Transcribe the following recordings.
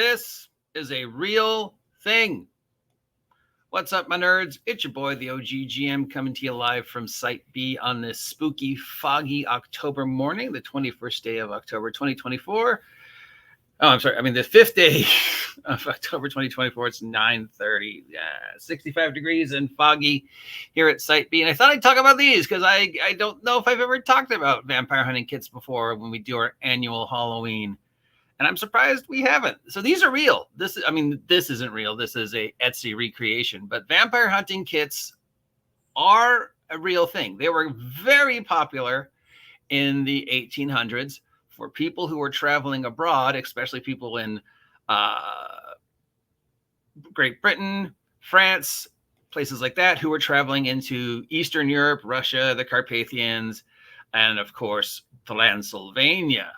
This is a real thing. What's up, my nerds? It's your boy, the OG GM, coming to you live from Site B on this spooky, foggy October morning, the 21st day of October 2024. Oh, I'm sorry. I mean, the 5th day of October 2024. It's 9:30, 65 degrees and foggy here at Site B. And I thought I'd talk about these because I don't know if I've ever talked about vampire hunting kits before when we do our annual Halloween. And I'm surprised we haven't. So these are real. This isn't real. This is a Etsy recreation. But vampire hunting kits are a real thing. They were very popular in the 1800s for people who were traveling abroad, especially people in Great Britain, France, places like that, who were traveling into Eastern Europe, Russia, the Carpathians, and of course, Transylvania.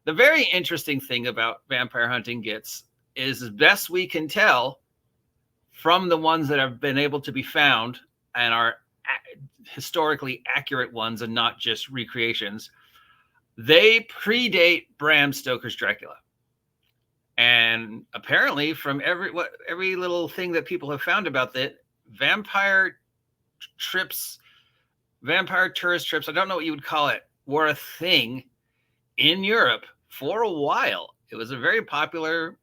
The very interesting thing about vampire hunting kits is, as best we can tell from the ones that have been able to be found and are historically accurate ones and not just recreations, they predate Bram Stoker's Dracula. And apparently, from every little thing that people have found about that, vampire tourist trips, I don't know what you would call it, were a thing in Europe for a while. It was a very popular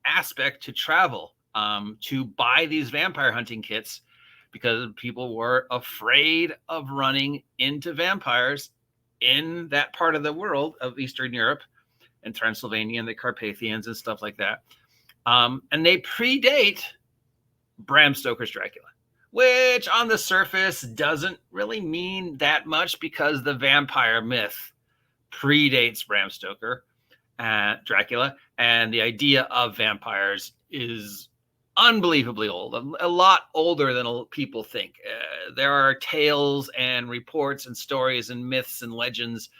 aspect to travel, to buy these vampire hunting kits, because people were afraid of running into vampires in that part of the world of Eastern Europe and Transylvania and the Carpathians and stuff like that. And they predate Bram Stoker's Dracula, which on the surface doesn't really mean that much because the vampire myth predates Bram Stoker, Dracula, and the idea of vampires is unbelievably old, a lot older than people think. There are tales and reports and stories and myths and legends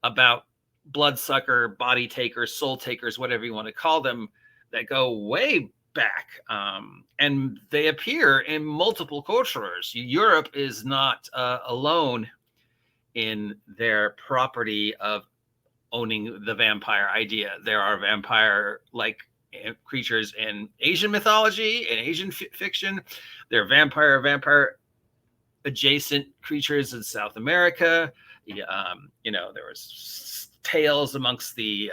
about bloodsucker, body takers, soul takers, whatever you want to call them, that go way back. And they appear in multiple cultures. Europe is not alone in their property of owning the vampire idea. There are vampire-like creatures in Asian mythology and Asian fiction. There are vampire adjacent creatures in South America. There was tales amongst the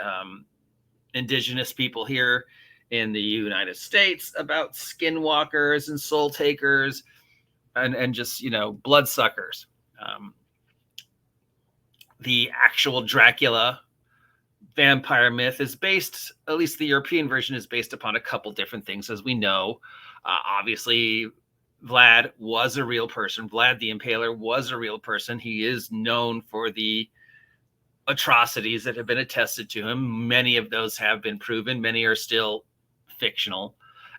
indigenous people here in the United States about skinwalkers and soul takers and just, bloodsuckers. The actual Dracula vampire myth is based, at least the European version, is based upon a couple different things, as we know. Obviously, Vlad was a real person. Vlad the Impaler was a real person. He is known for the atrocities that have been attested to him. Many of those have been proven. Many are still fictional.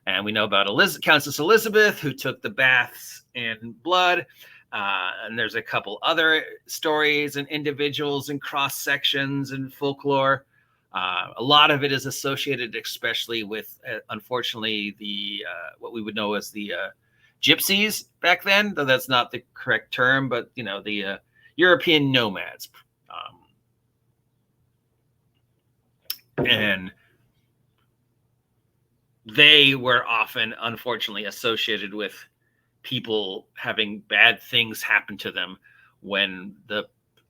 And we know about Countess Elizabeth, who took the baths in blood. And there's a couple other stories and individuals and cross sections and folklore. A lot of it is associated, especially with, unfortunately, the what we would know as the gypsies back then, though that's not the correct term, but the European nomads. And they were often, unfortunately, associated with people having bad things happen to them when the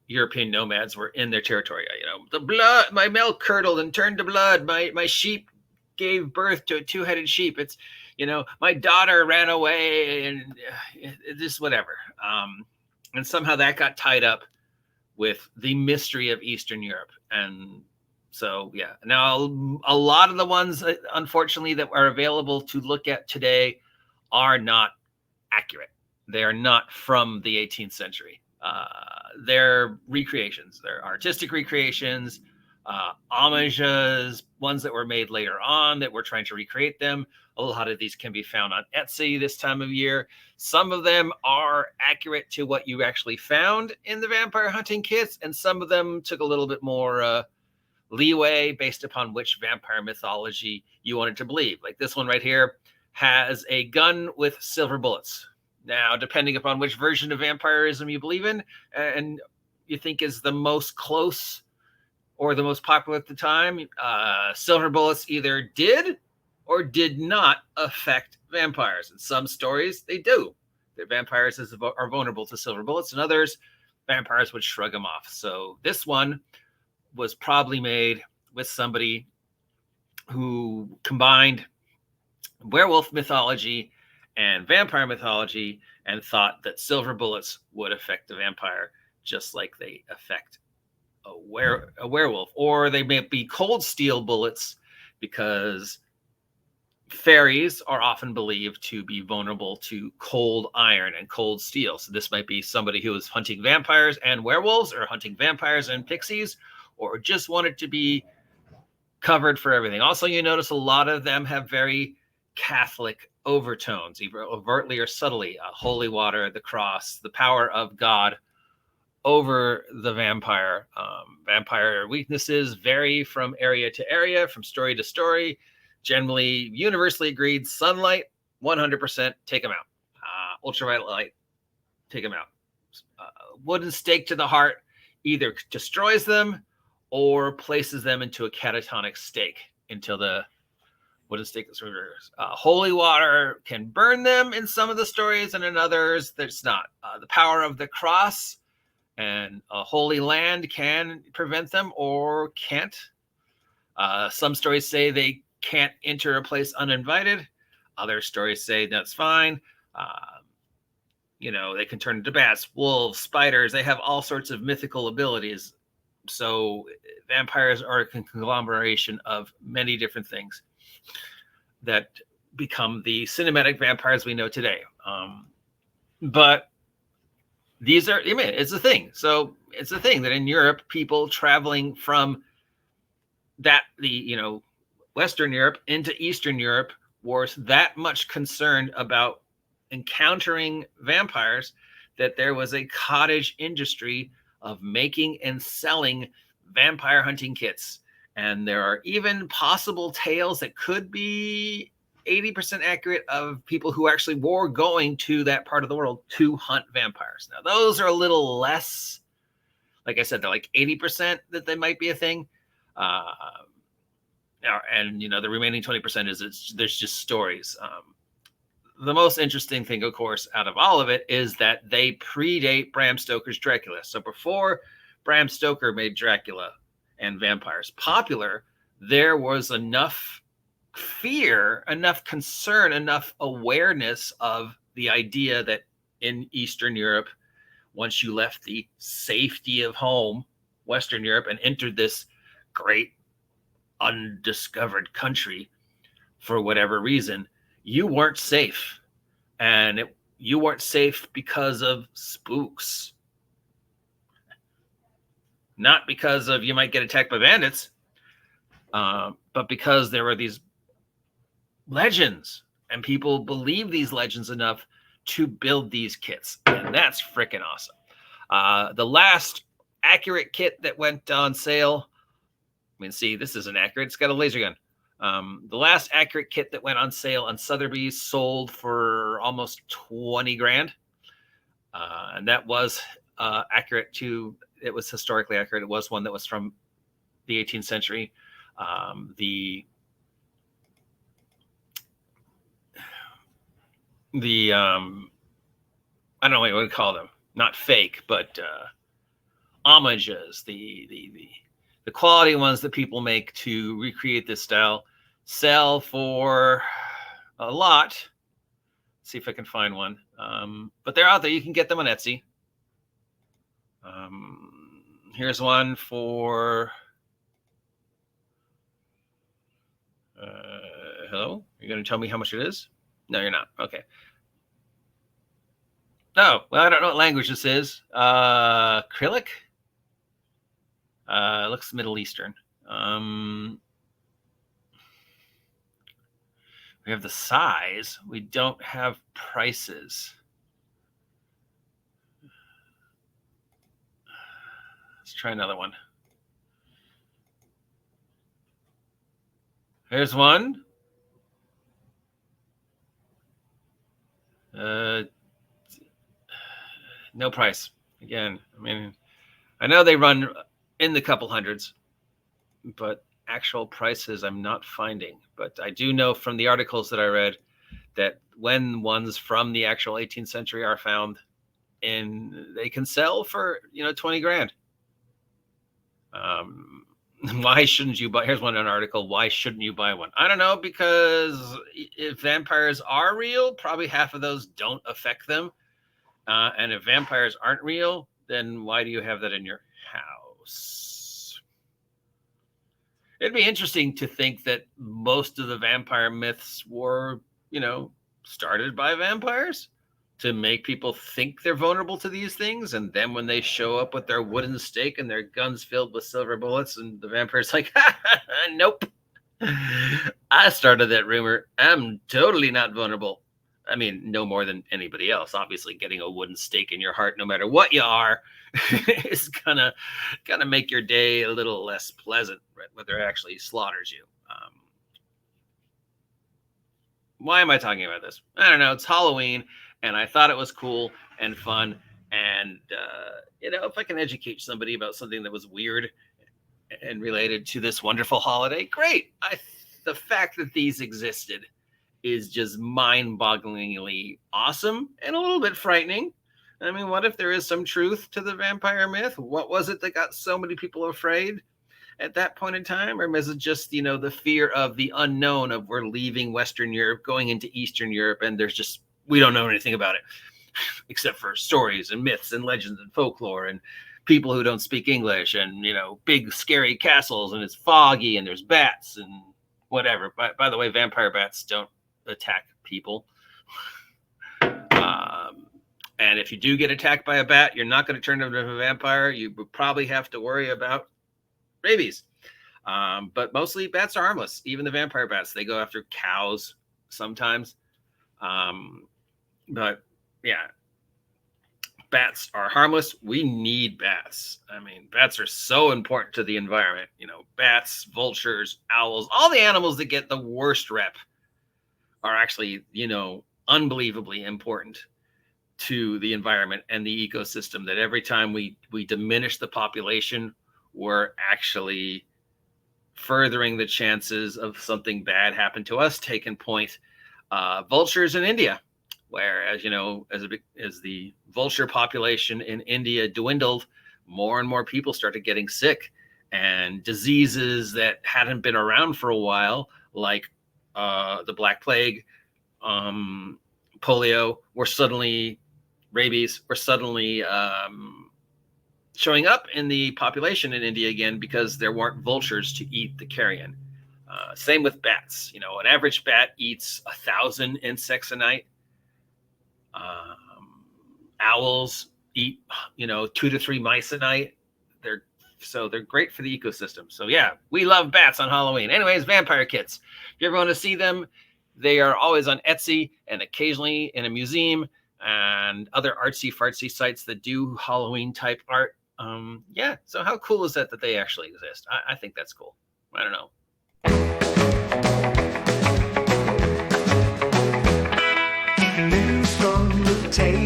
European nomads were in their territory. The blood, my milk curdled and turned to blood. My sheep gave birth to a two-headed sheep. It's, my daughter ran away, and just whatever. And somehow that got tied up with the mystery of Eastern Europe. And so, yeah. Now, a lot of the ones, unfortunately, that are available to look at today are not accurate. They are not from the 18th century. They're recreations. They're artistic recreations, homages, ones that were made later on that we're trying to recreate them. A lot of these can be found on Etsy this time of year. Some of them are accurate to what you actually found in the vampire hunting kits, and some of them took a little bit more leeway based upon which vampire mythology you wanted to believe. Like this one right here has a gun with silver bullets. Now, depending upon which version of vampirism you believe in and you think is the most close or the most popular at the time, silver bullets either did or did not affect vampires. In some stories, they do. The vampires are vulnerable to silver bullets, and others, vampires would shrug them off. So this one was probably made with somebody who combined werewolf mythology and vampire mythology and thought that silver bullets would affect the vampire just like they affect a werewolf. Or they may be cold steel bullets because fairies are often believed to be vulnerable to cold iron and cold steel. So this might be somebody who is hunting vampires and werewolves, or hunting vampires and pixies, or just wanted to be covered for everything. Also, you notice a lot of them have very Catholic overtones, either overtly or subtly. Holy water, the cross, the power of God over the vampire. Vampire weaknesses vary from area to area, from story to story. Generally, universally agreed, sunlight, 100%, take them out. Ultraviolet light, take them out. Wooden stake to the heart either destroys them or places them into a catatonic state until the wooden stake is reversed. Holy water can burn them in some of the stories, and in others, there's not. The power of the cross and a holy land can prevent them or can't. Some stories say they can't enter a place uninvited. Other stories say that's fine. They can turn into bats, wolves, spiders. They have all sorts of mythical abilities. So vampires are a conglomeration of many different things that become the cinematic vampires we know today. But these are, it's a thing. So it's a thing that in Europe, people traveling from Western Europe into Eastern Europe were that much concerned about encountering vampires that there was a cottage industry of making and selling vampire hunting kits. And there are even possible tales that could be 80% accurate of people who actually were going to that part of the world to hunt vampires. Now, those are a little less, like I said, they're like 80% that they might be a thing. And the remaining 20% is there's just stories. The most interesting thing, of course, out of all of it is that they predate Bram Stoker's Dracula. So before Bram Stoker made Dracula and vampires popular, there was enough fear, enough concern, enough awareness of the idea that in Eastern Europe, once you left the safety of home, Western Europe, and entered this great undiscovered country for whatever reason, you weren't safe. And you weren't safe because of spooks. Not because of you might get attacked by bandits, but because there were these legends, and people believe these legends enough to build these kits. And that's freaking awesome. The last accurate kit that went on sale, see, this isn't accurate. It's got a laser gun. The last accurate kit that went on sale on Sotheby's sold for almost 20 grand. And that was accurate to, it was historically accurate. It was one that was from the 18th century. I don't know what you would call them. Not fake, but homages, the quality ones that people make to recreate this style sell for a lot. Let's see if I can find one. But they're out there. You can get them on Etsy. Here's one for... hello? You're going to tell me how much it is? No, you're not. Okay. Oh, well, I don't know what language this is. Acrylic? Looks Middle Eastern. We have the size. We don't have prices. Let's try another one. Here's one. No price. Again, I know they run in the couple hundreds. but actual prices I'm not finding. But I do know from the articles that I read that when ones from the actual 18th century are found, and they can sell for 20 grand. Why shouldn't you buy? Here's one an article. Why shouldn't you buy one? I don't know, because if vampires are real, probably half of those don't affect them. And if vampires aren't real, then why do you have that in your house? It'd be interesting to think that most of the vampire myths were, started by vampires to make people think they're vulnerable to these things. And then when they show up with their wooden stake and their guns filled with silver bullets, and the vampire's like, nope, I started that rumor. I'm totally not vulnerable. I mean, no more than anybody else. Obviously, getting a wooden stake in your heart, no matter what you are, is gonna make your day a little less pleasant, right? Whether it actually slaughters you. Why am I talking about this? I don't know. It's Halloween, and I thought it was cool and fun. And if I can educate somebody about something that was weird and related to this wonderful holiday, great. The fact that these existed is just mind-bogglingly awesome and a little bit frightening. I mean, what if there is some truth to the vampire myth? What was it that got so many people afraid at that point in time? Or is it just, the fear of the unknown, of we're leaving Western Europe, going into Eastern Europe, and we don't know anything about it, except for stories and myths and legends and folklore and people who don't speak English, and, big scary castles, and it's foggy, and there's bats and whatever. By the way, vampire bats don't attack people. And if you do get attacked by a bat, you're not going to turn into a vampire. You would probably have to worry about rabies. But mostly bats are harmless. Even the vampire bats, they go after cows sometimes. But yeah, bats are harmless. We need bats. I mean, bats are so important to the environment. Bats, vultures, owls, all the animals that get the worst rep are actually, unbelievably important to the environment and the ecosystem. That every time we diminish the population, we're actually furthering the chances of something bad happen to us. Take in point vultures in India, where, as the vulture population in India dwindled, more and more people started getting sick, and diseases that hadn't been around for a while, like the Black Plague, polio, rabies were suddenly showing up in the population in India again, because there weren't vultures to eat the carrion. Same with bats. An average bat eats 1,000 insects a night. Owls eat, 2 to 3 mice a night. They're great for the ecosystem. So yeah, we love bats on Halloween. Anyways, vampire kits. If you ever want to see them, they are always on Etsy and occasionally in a museum and other artsy fartsy sites that do Halloween type art. Yeah. So how cool is that they actually exist? I think that's cool. I don't know. News from the table.